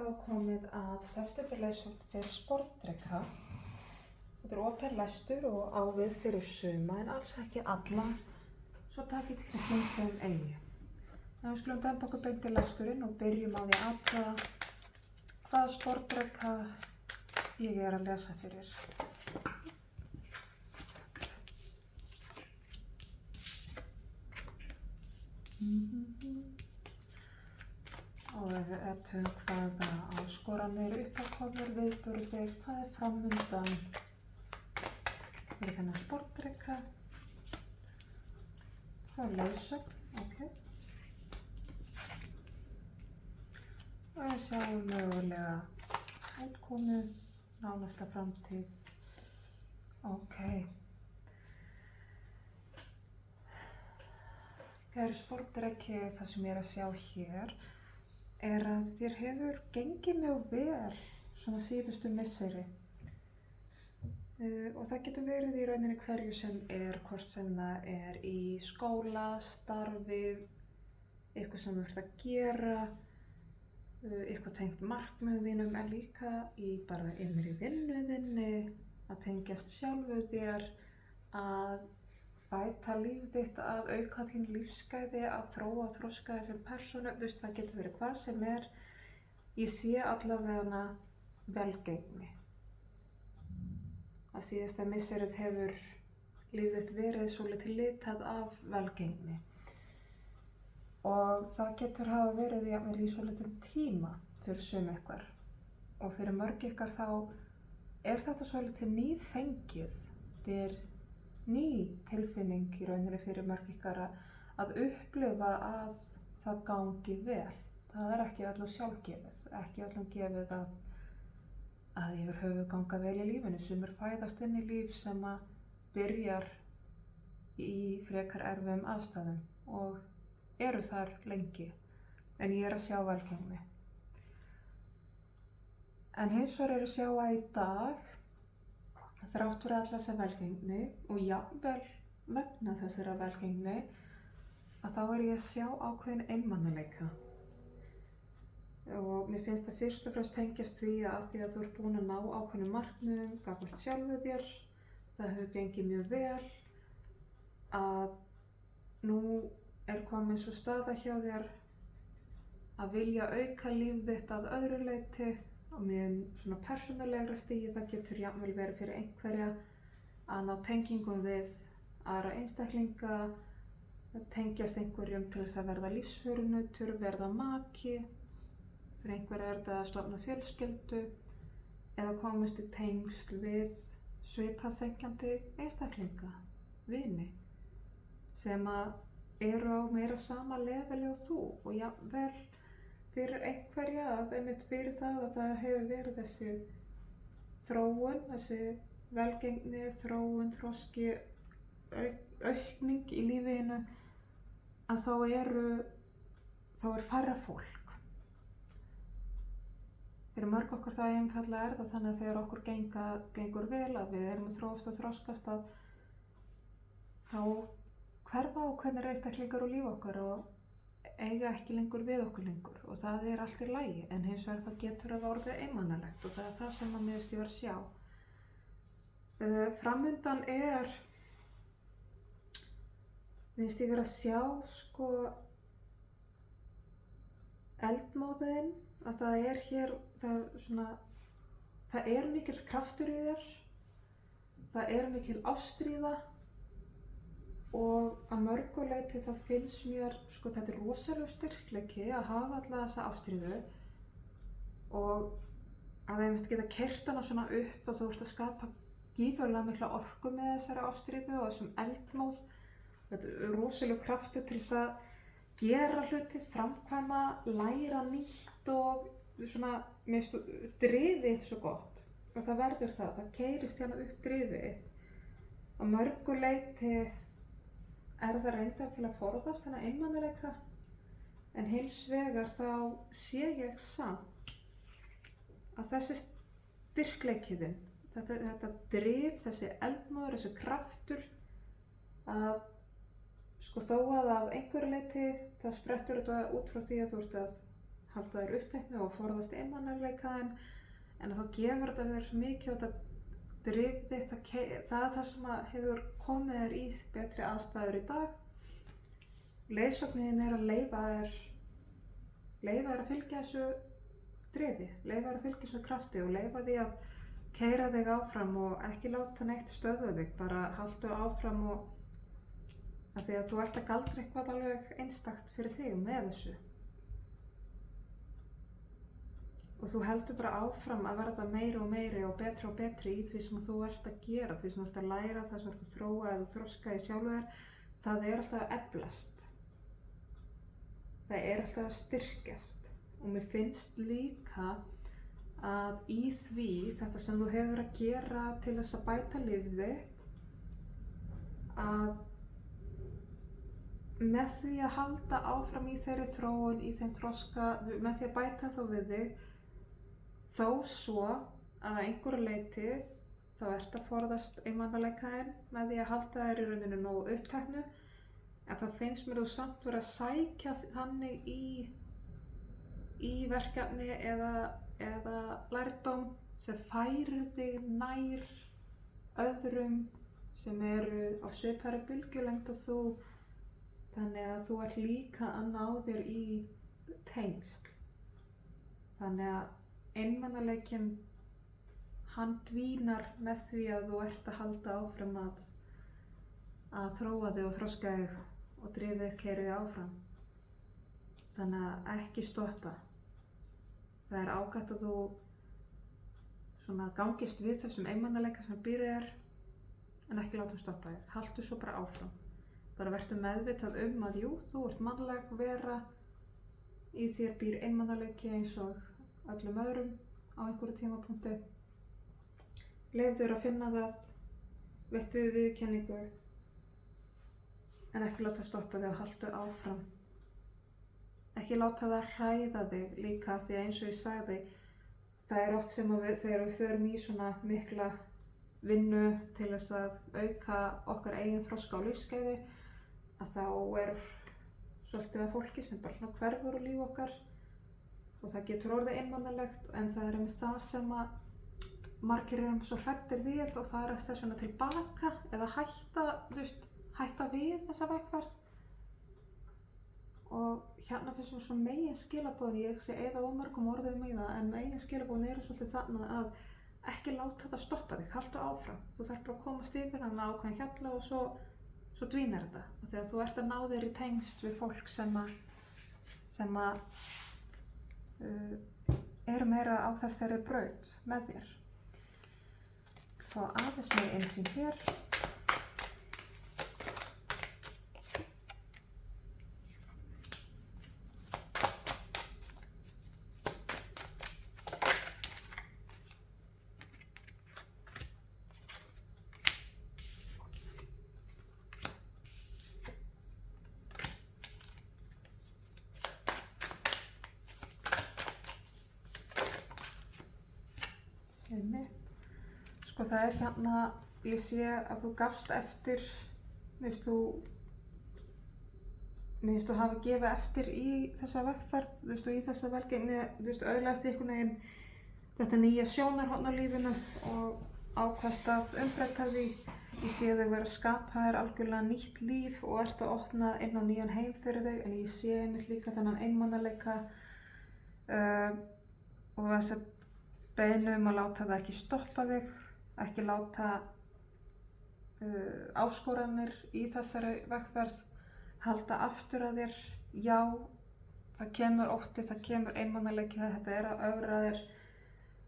þá komið að septemberleiðsögn fyrir sportdreka. Þetta opinn lestur og á við fyrir suma en alls ekki alla, svo takið til sín sem eigi. Við skulum demba okkur beint í lesturinn og byrjum á því að athuga hvaða sportdreka ég er að lesa fyrir. Og ef við athugum hvaða áskoranir, uppákomur, viðburðir, hvað er framundan fyrir þennan sportdreka. Það er leiðsögn, ok. Og við sjáum mögulega útkomu, nánasta framtíð, ok. Þegar sportdreki, það sem ég er að sjá hér, er að þér hefur gengið mjög vel svona síðustu misseri. Og það getur verið í rauninni hverju sem er, hvort sem það er í skóla, starfi, eitthvað sem þú ert að gera, eitthvað tengt markmiðum þínum, en líka í bara innri vinnu þinni, að tengjast sjálfu þér, að bæta líf þitt, að auka þín lífsgæði, að þróa og þroska þig sem persónu, það getur verið hvað sem er. Ég sé allavega velgengni. Að síðasta misserið hefur líf þitt verið svolítið litað af velgengni. Og það getur hafa verið jafnvel í svolítið tíma fyrir sum ykkar. Og fyrir mörg ykkar þá er þetta svolítið nýfengið. Þetta er ný tilfinning í rauninni fyrir mörg ykkar að upplifa að það gangi vel. Það er ekki öllum sjálfgefið, ekki öllum gefið að yfir höfuð ganga vel í lífinu. Sumir fæðast inn í líf sem að byrjar í frekar erfiðum aðstæðum og eru þar lengi, en ég er að sjá velgengni. En hins vegar er að sjá að í dag, þrátt fyrir alla þessa velgengni og jafnvel vegna þessara velgengni, að þá er ég að sjá ákveðin einmanaleika. Og mér finnst það fyrst og fremst tengjast því að þú ert búin að ná ákveðnum markmiðum gagnvart sjálfu þér, það hefur gengið mjög vel, að nú er komin svo staða hjá þér að vilja auka líf þitt að öðru leyti, á mjög svona persónulegra stigi. Það getur jafnvel verið fyrir einhverja að ná tengingum við aðra einstaklinga, tengjast einhverjum til þess að verða lífsförunautur, verða maki, fyrir einhverja er þetta að stofna fjölskyldu eða komast í tengsl við svipað þenkjandi einstaklinga, vini, sem að eru á meira sama leveli og þú, og jafnvel fyrir einhverja að einmitt fyrir það að það hefur verið þessi þróun, þessi velgengni, þróun, þroski, aukning í lífinu, að þá er færra fólk. Fyrir mörg okkur það einfaldlega er það þannig að þegar okkur gengur vel, að við erum að þróast og þroskast, að þá hverfa ákveðnir einstaklingar úr líf okkar og eiga ekki lengur við okkur lengur, og það er allt í lagi, en hins vegar það getur að vera orðið einmanalegt og það er það sem að mér finnst ég vera að sjá. Framundan er, mér finnst ég vera að sjá sko eldmóðin, að það er hér, það er mikill kraftur í þér, það er mikil ástríða. Og að mörgu leyti þá finnst mér, sko þetta er rosalega styrkleiki að hafa alla þessa ástríðu og að einmitt geta keyrt hana svona upp og þú ert að skapa gífurlega mikla orku með þessari ástríðu og þessum eldmóð. Þetta er rosalega kraftur til þess að gera hluti, framkvæma, læra nýtt og svona, mér finnst drifið þitt svo gott og það verður það keyrist hérna upp drifið þitt. Að mörgu leyti er það reyndar til að forðast þennan einmanaleika, en hins vegar þá sé ég samt að þessi styrkleikiðinn, þetta drif, þessi eldmóður, þessi kraftur, að sko þó að einhverju leyti það sprettur þetta út frá því að þú ert að halda þér uppteknu og forðast einmanaleikaðinn, en þá gefur þetta þér svo mikið og þetta drif þitt, það er það sem hefur komið þér í betri aðstæður í dag. Leiðsögnin er að leyfa þér að fylgja þessu drifi, leyfa þér að fylgja þessu krafti og leyfa því að keyra þig áfram og ekki láta neitt stöðva þig, bara haltu áfram og af því að þú ert að galdra eitthvað alveg einstakt fyrir þig með þessu. Og þú heldur bara áfram að verða meiri og meiri og betri í því sem þú ert að gera, því sem þú ert að læra, það sem þú ert að þróa eða þroska í sjálfu þér, það er alltaf að eflast. Það er alltaf að styrkjast. Og mér finnst líka að í því, þetta sem þú hefur að gera til þess að bæta lífið þitt, að með því að halda áfram í þeirri þróun, í þeim þroska, með því að bæta þá við þig, þó svo að einhverju leyti þá ert að forðast einmanaleikaðinn með því að halda þér í rauninu nógu uppteknu, en þá finnst mér þú samt verið að sækja þannig í verkefni eða lærdóm sem færir þig nær öðrum sem eru á svipaðri bylgjulengd og þú, þannig að þú ert líka að ná þér í tengsl. Þannig að einmanaleikinn, hann dvínar með því að þú ert að halda áfram að þróa þig og þroska þig og drifið þitt keyra þig áfram. Þannig að ekki stoppa. Það er ágætt að þú svona gangist við þessum einmanaleika sem býr í þér, en ekki láta stoppa þig. Haltu svo bara áfram. Bara vertu meðvitað að jú, þú ert mannleg vera, í þér býr einmanaleiki eins og öllum öðrum á einhverju tímapunkti. Leyfðu þér að finna það, veittu viðurkenningu, en ekki láta stoppa þig og haltu áfram. Ekki láta það hræða þig líka, því að eins og ég sagði, það er oft sem þegar við förum í svona mikla vinnu til þess að auka okkar eigin þroska á lífskeiði, að þá er svolítið af fólki sem bara svona hverfur úr líf okkar og það getur orðið einmanalegt, en það er með það sem að margir eru svo hræddir við og fara þess vegna tilbaka eða hætta við þessa vegferð. Og hérna finnst mér svona megin skilaboðin, ég sé eða ómörgum orðum í það, en megin skilaboðin eru svolítið þannig að ekki láta þetta stoppa þig, haltu áfram. Þú þarf bara að komast yfir hann ákveðin hjalla og svo dvínar þetta. Og þegar þú ert að ná þér í tengsl við fólk sem eru meira á þessari braut með þér. Fá aðeins með einsýn hér. Sko það er hérna, ég sé að þú gafst eftir, mér finnst þú hafa gefið eftir í þessa vegferð, og í þessa velgengni, auðlaðist einhvern veginn þetta nýja sjónarhorn á lífinu og ákvaðst að umbreyta því. Ég sé þig vera að skapa þér algjörlega nýtt líf og ert að opna inn á nýjan heim fyrir þig, en ég sé einmitt líka þennan einmanaleika og þess að beiðni að láta það ekki stoppa þig, ekki láta áskoranir í þessari vegferð halda aftur að þér. Já, það kemur ótti, það kemur einmanaleiki, þetta er að ögra þér,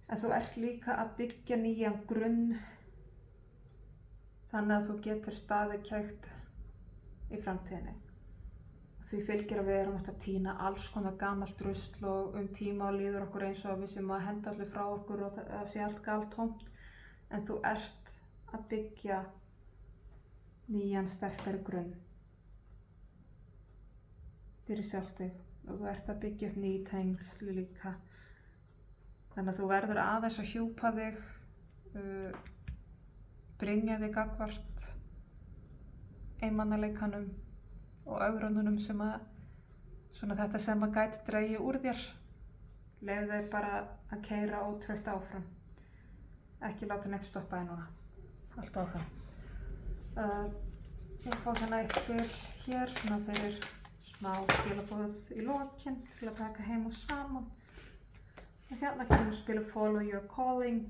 en þú ert líka að byggja nýjan grunn þannig að þú getur staðið kægt í framtíðinni. Því fylgir að við erum að tína alls konar gamalt rusl og tíma og líður okkur eins og við sem að henda allir frá okkur og það sé allt galtómt, en þú ert að byggja nýjan sterkari grunn fyrir sjálf þig og þú ert að byggja upp ný tengsl líka. Þannig að þú verður aðeins að hjúpa þig, brynja þig gagnvart einmanaleikanum og ögrununum sem að, svona þetta sem að gæti dregið úr þér Leyfðu þér bara að keyra ótrautt áfram. Ekki láta neitt stoppa þig núna. Allt áfram. Ég fá þannig eitt spil hér svona fyrir smá skilaboð í lokin til að taka heim og saman. Og hérna kemur spilið Follow Your Calling,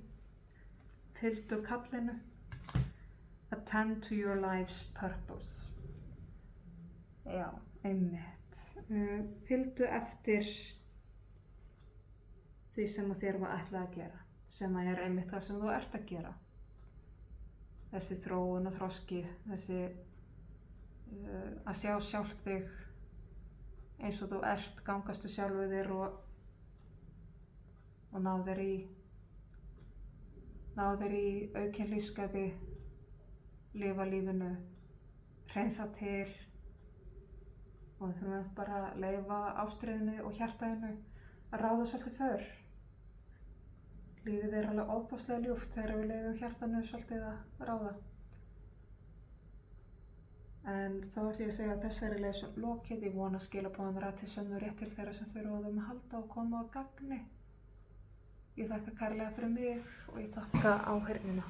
fylgdu kallinu, Attend to Your Life's Purpose. Já, einmitt. Fylgdu eftir því sem þér var ætlað að gera, sem er einmitt það sem þú ert að gera. Þessi þróun og þroski, þessi að sjá sjálft þig eins og þú ert, gangastu sjálfu þér og ná þér í aukinn lífsgæði, lifa lífinu, hreinsa til og við þurfum bara að leyfa ástríðunni og hjartaðinu að ráða svolítið för. Lífið er alveg ofboðslega ljúft þegar við leyfum hjartanu svolítið að ráða. En þá ætlum ég að segja að þessari leið lokið. Ég vona skilaboðin ræti sönnu rétt til þeirra sem þurfa á þeim að halda og koma á gagni. Ég þakka kærlega fyrir mig og ég þakka áheyrnina.